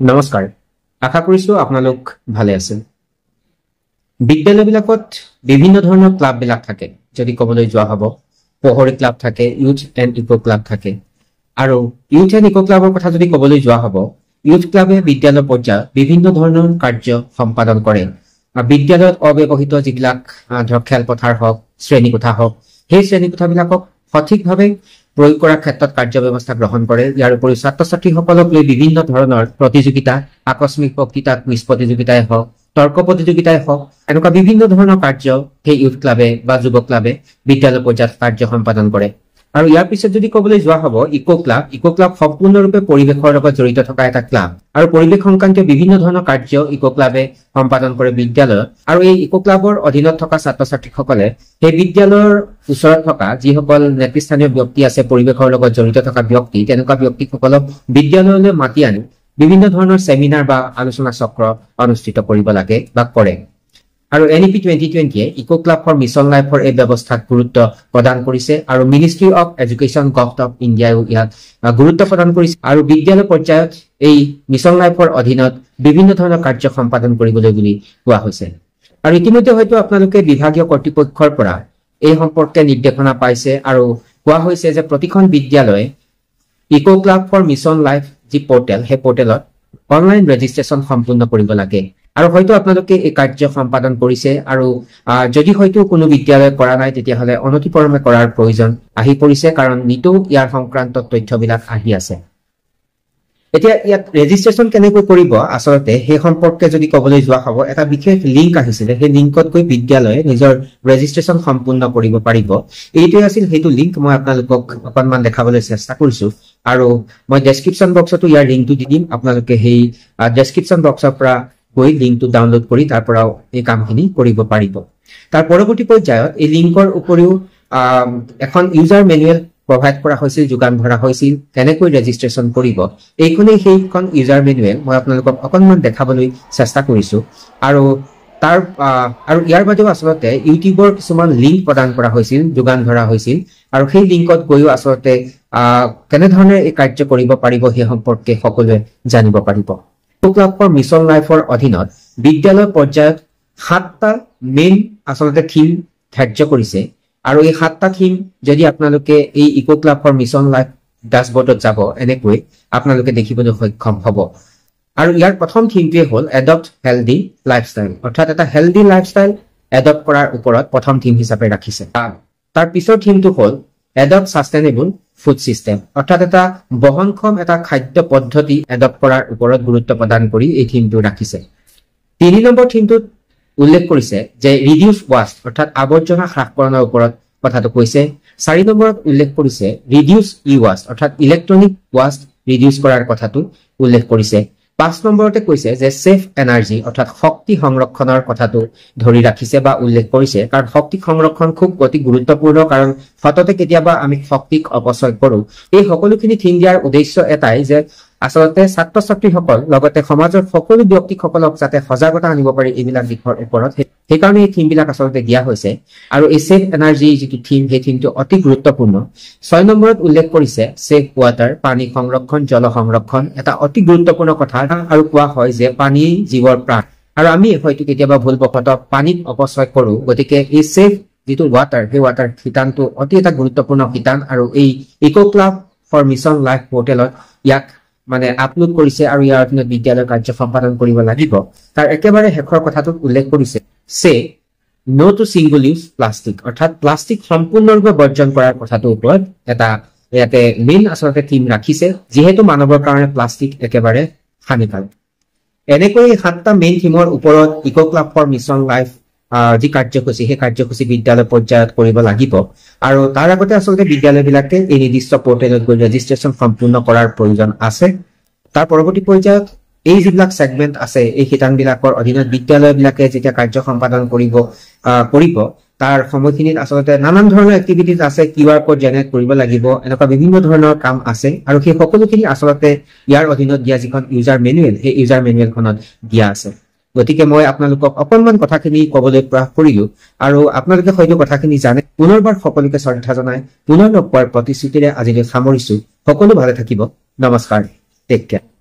নমস্কাৰ আশা কৰিছো আপোনালোক ভালে আছে বিদ্যালয়বিলাকত বিভিন্ন ধৰণৰ ক্লাববিলাক থাকে যদি কবলৈ যোৱা হ'ব পহৰি ক্লাব থাকে ইউথ এণ্ড ইকো ক্লাব থাকে আৰু ইউথ এণ্ড ইকো ক্লাবৰ কথা যদি কবলৈ যোৱা হ'ব ইউথ ক্লাবে বিদ্যালয় পৰ্যায়ত বিভিন্ন ধৰণৰ কাৰ্য সম্পাদন কৰে বিদ্যালয়ত অব্যৱহৃত যিবিলাক ধৰক খেলপথাৰ হওক শ্ৰেণীকোঠা হওক সেই শ্ৰেণীকোঠাবিলাকক সঠিকভাৱে প্ৰয়োগ কৰাৰ ক্ষেত্ৰত কাৰ্য ব্যৱস্থা গ্ৰহণ কৰে ইয়াৰ উপৰি ছাত্ৰ-ছাত্ৰীসকলক লৈ বিভিন্ন ধৰণৰ প্ৰতিযোগিতা আকস্মিক বক্তৃতা কুইজ প্ৰতিযোগিতাই হওক তৰ্ক প্ৰতিযোগিতাই হওক এনেকুৱা বিভিন্ন ধৰণৰ কাৰ্য সেই ইউথ ক্লাবে বা যুৱ ক্লাবে বিদ্যালয় পৰ্যায়ত কাৰ্য সম্পাদন কৰে আৰু ইয়াৰ পিছত যদি কবলৈ যোৱা হ'ব ইকো ক্লাব সম্পূৰ্ণৰূপে পৰিৱেশৰ লগত জড়িত থকা এটা ক্লাব আৰু পৰিৱেশ সংক্ৰান্তীয় বিভিন্ন ধৰণৰ কাৰ্য ইকো ক্লাবে সম্পাদন কৰে বিদ্যালয়ত আৰু এই ইকো ক্লাবৰ অধীনত থকা ছাত্ৰ-ছাত্ৰীসকলে সেই বিদ্যালয়ৰ ওচৰত থকা যিসকল নেতৃস্থানীয় ব্যক্তি আছে পৰিৱেশৰ লগত জড়িত থকা ব্যক্তি তেনেকুৱা ব্যক্তিসকলক বিদ্যালয়লৈ মাতি আনি বিভিন্ন ধৰণৰ সেমিনাৰ বা আলোচনা চক্ৰ অনুষ্ঠিত কৰিব লাগে বা কৰে আৰু NEP 2020 eco club for mission লাইফৰ এই ব্যৱস্থাক গুৰুত্ব প্ৰদান কৰিছে আৰু ministry of education government of ইণ্ডিয়াও ইয়াক গুৰুত্ব প্ৰদান কৰিছে আৰু বিদ্যালয় পৰ্যায়ত এই মিছন লাইফৰ অধীনত বিভিন্ন ধৰণৰ কাৰ্য সম্পাদন কৰিবলৈ বুলি কোৱা হৈছে আৰু ইতিমধ্যে হয়তো আপোনালোকে বিভাগীয় কৰ্তৃপক্ষৰ পৰা এই সম্পৰ্কে নিৰ্দেশনা পাইছে আৰু কোৱা হৈছে যে প্ৰতিখন বিদ্যালয়ে eco club for mission life যি পোৰ্টেল সেই পোৰ্টেলত অনলাইন ৰেজিষ্ট্ৰেচন সম্পূৰ্ণ কৰিব লাগে আৰু হয়তো আপোনালোকে এই কাৰ্য সম্পাদন কৰিছে আৰু যদি হয়তো কোনো বিদ্যালয় কৰা নাই তেতিয়াহলে অনতিপলমে কৰাৰ প্ৰয়োজন আহি পৰিছে কাৰণ নিতৌ ইয়াৰ সংক্ৰান্ত তথ্যবিলাক আহি আছে এতিয়া ইয়াত ৰেজিষ্ট্ৰেচন কেনেকৈ কৰিব আসলতে সেই সম্পৰ্কে যদি কবলৈ যোৱা হ'ব এটা বিশেষ লিংক আহিছিল সেই লিংকত গৈ বিদ্যালয়ে নিজৰ ৰেজিষ্ট্ৰেচন সম্পূৰ্ণ কৰিব পাৰিব এইটোই আছিল হেতু লিংক মই আপোনালোকক অকনমান দেখাবলৈ চেষ্টা কৰিছো আৰু মই ডেসক্ৰিপচন বক্সতো ইয়াৰ লিংকটো দি দিম আপোনালোকে সেই ডেসক্ৰিপচন বক্সৰ পৰা গৈ লিংকটো ডাউনলোড কৰি তাৰ পৰা এই কামখিনি কৰিব পাৰিব তাৰ পৰৱৰ্তী পৰ্যায়ত এই লিংকৰ উপৰিও এখন ইউজাৰ মেনুৱেল প্ৰভাইড কৰা হৈছিল যোগান ধৰা হৈছিল কেনেকৈ ৰেজিষ্ট্ৰেচন কৰিব এইখনেই সেইখন ইউজাৰ মেনুৱেল মই আপোনালোকক অকনমান দেখাবলৈ চেষ্টা কৰিছো আৰু ইয়াৰ বাদেও আসলতে ইউটিউবৰ কিছুমান লিংক প্ৰদান কৰা হৈছিল যোগান ধৰা হৈছিল আৰু সেই লিংকত গৈও আসলতে কেনেধৰণে এই কাৰ্য কৰিব পাৰিব সেই সম্পৰ্কে সকলোৱে জানিব পাৰিব ক্লাব ফৰ মিছন লাইফৰ অধীনত বিদ্যালয় পৰ্যায়ত 7টা মেইন আসলতে থিম ধাৰ্য কৰিছে আৰু এই 7টা থিম যদি আপোনালোকে এই eco club for mission life ড্যাশবোৰ্ডত যাব এনেকৈ আপোনালোকে দেখিবলৈ সক্ষম হ'ব আৰু ইয়াৰ প্ৰথম থিমটোৱে হ'ল এডপ্ট হেলদি লাইফষ্টাইল অৰ্থাৎ এটা হেলদি লাইফষ্টাইল এডপ্ট কৰাৰ ওপৰত প্ৰথম থিম হিচাপে ৰাখিছে তাৰ পিছৰ থিমটো হ'ল এডপ্ট সাস্টেইনেবল ফুড সিস্টেম অৰ্থাৎ এটা বহনক্ষম এটা খাদ্য পদ্ধতি এডপ্ট কৰাৰ ওপৰত গুৰুত্ব প্ৰদান কৰি এই থিমটো ৰাখিছে 3 নম্বৰ থিমটোত উল্লেখ কৰিছে যে ৰিডিউস ওয়াস্ট অৰ্থাৎ আৱৰ্জনা হ্ৰাসকৰণৰ ওপৰত কথাটো কৈছে 4 নম্বৰত উল্লেখ কৰিছে ৰিডিউস ই ওয়াস্ট অৰ্থাৎ ইলেক্ট্ৰনিক ওয়াস্ট ৰিডিউস কৰাৰ কথাটো উল্লেখ কৰিছে 5 নম্বৰতে কৈছে যে সেফ এনাৰ্জি অৰ্থাৎ শক্তি সংৰক্ষণৰ কথাটো ধৰি ৰাখিছে বা উল্লেখ কৰিছে কাৰণ শক্তি সংৰক্ষণ খুব অতি গুৰুত্বপূৰ্ণ কাৰণ ফততে কেতিয়াবা আমি শক্তিক অপচয় কৰো এই সকলোখিনি থিম দিয়াৰ উদ্দেশ্য এটাই যে আসলতে ছাত্ৰ-ছাত্ৰীসকল লগতে সমাজৰ সকলো ব্যক্তিসকলক যাতে সজাগতা আনিব পাৰি এইবিলাক দিশৰ ওপৰত সেইকাৰণে এই থিমবিলাক আসলতে দিয়া হৈছে আৰু এই সেফ এনাৰ্জি যিটো থিম সেই থিমটো অতি গুৰুত্বপূৰ্ণ 6 নম্বৰত উল্লেখ কৰিছে সেফ ওয়াটাৰ পানী সংৰক্ষণ জল সংৰক্ষণ এটা অতি গুৰুত্বপূৰ্ণ কথা আৰু কোৱা হয় যে পানী জীৱৰ প্ৰাণ আৰু আমি হয়তো কেতিয়াবা ভুলবশতঃ পানীত অপচয় কৰো গতিকে এই সেফ যিটো ওয়াটাৰ সেই ওয়াটাৰ শিতানটো অতি এটা গুৰুত্বপূৰ্ণ শিতান আৰু এই eco club for mission life পোৰ্টেলত ইয়াক মানে আপলোড কৰিছে আৰু ইয়াৰ অধীনত বিদ্যালয় কাৰ্য সম্পাদন কৰিব লাগিব তাৰ একেবাৰে শেষৰ কথাটো উল্লেখ কৰিছে say no to single use plastic অৰ্থাৎ প্লাষ্টিক সম্পূৰ্ণৰূপে বৰ্জন কৰাৰ কথাটোৰ ওপৰত এটা ইয়াতে মেইন আসলতে থিম ৰাখিছে যিহেতু মানৱৰ কাৰণে প্লাষ্টিক একেবাৰে হানিকাৰক এনেকৈ 7টা মেইন থিমৰ ওপৰত eco club for mission life যি কাৰ্যসূচী সেই কাৰ্যসূচী বিদ্যালয় পৰ্যায়ত কৰিব লাগিব আৰু তাৰ আগতে আসলতে বিদ্যালয়বিলাকে এই নিৰ্দিষ্ট পোৰ্টেলত গৈ ৰেজিষ্ট্ৰেচন সম্পূৰ্ণ কৰাৰ প্ৰয়োজন আছে তাৰ পৰৱৰ্তী পৰ্যায়ত এই যিবিলাক সেগমেন্ট আছে এই শিতানবিলাকৰ অধীনত বিদ্যালয়বিলাকে যেতিয়া কাৰ্য সম্পাদন কৰিব তাৰ সময়খিনিত আসলতে নানান ধৰণৰ এক্টিভিটিজ আছে কিউআৰ কোড জেনেৰেট কৰিব লাগিব এনেকুৱা বিভিন্ন ধৰণৰ কাম আছে আৰু সেই সকলোখিনি আসলতে ইয়াৰ অধীনত দিয়া যিখন ইউজাৰ মেনুৱেল সেই ইউজাৰ মেনুৱেলখনত দিয়া আছে গতিকে মই আপোনালোকক অকনমান কথাখিনি কবলৈ প্ৰয়াস কৰিলো আৰু আপোনালোকে হয়তো কথাখিনি জানে পুনৰবাৰ সকলোকে শ্ৰদ্ধা জনাই পুনৰ লগ পোৱাৰ প্ৰতিশ্ৰুতিৰে আজিলৈ সামৰিছো সকলো ভালে থাকিব নমস্কাৰ টেক কেয়াৰ